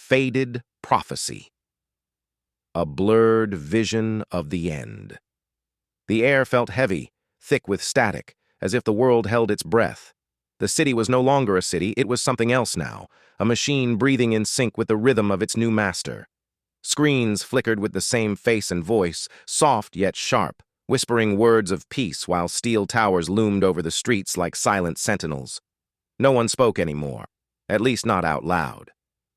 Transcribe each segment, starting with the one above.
faded prophecy. A blurred vision of the end. The air felt heavy, thick with static, as if the world held its breath. The city was no longer a city, it was something else now, a machine breathing in sync with the rhythm of its new master. Screens flickered with the same face and voice, soft yet sharp, whispering words of peace while steel towers loomed over the streets like silent sentinels. No one spoke anymore, at least not out loud.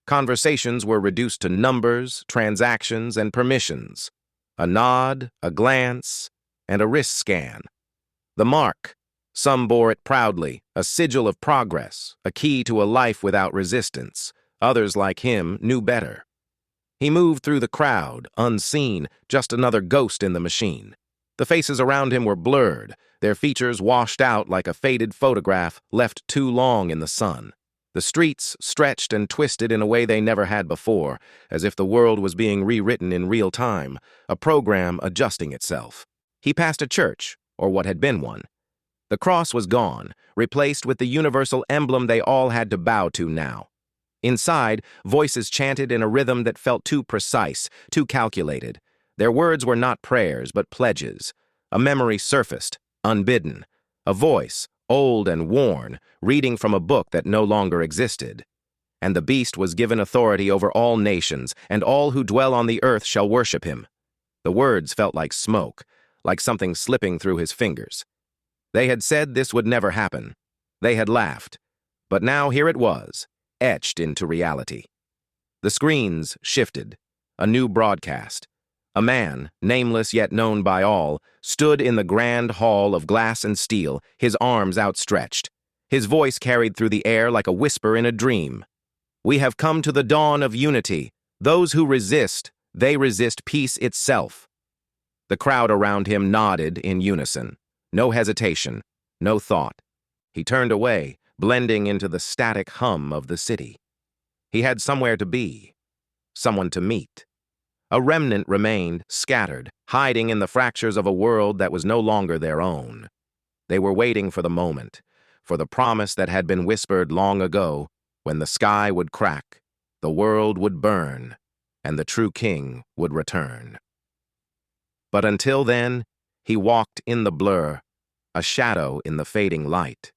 Conversations were reduced to numbers, transactions, and permissions. A nod, a glance, and a wrist scan. The mark. Some bore it proudly, a sigil of progress, a key to a life without resistance. Others, like him, knew better. He moved through the crowd, unseen, just another ghost in the machine. The faces around him were blurred, their features washed out like a faded photograph left too long in the sun. The streets stretched and twisted in a way they never had before, as if the world was being rewritten in real time, a program adjusting itself. He passed a church, or what had been one. The cross was gone, replaced with the universal emblem they all had to bow to now. Inside, voices chanted in a rhythm that felt too precise, too calculated. Their words were not prayers, but pledges. A memory surfaced, unbidden. A voice, old and worn, reading from a book that no longer existed. And the beast was given authority over all nations, and all who dwell on the earth shall worship him. The words felt like smoke, like something slipping through his fingers. They had said this would never happen. They had laughed. But now here it was, etched into reality. The screens shifted. A new broadcast. A man, nameless yet known by all, stood in the grand hall of glass and steel, his arms outstretched. His voice carried through the air like a whisper in a dream. "We have come to the dawn of unity. Those who resist, they resist peace itself." The crowd around him nodded in unison. No hesitation, no thought. He turned away, blending into the static hum of the city. He had somewhere to be, someone to meet. A remnant remained, scattered, hiding in the fractures of a world that was no longer their own. They were waiting for the moment, for the promise that had been whispered long ago, when the sky would crack, the world would burn, and the true king would return. But until then, he walked in the blur, a shadow in the fading light.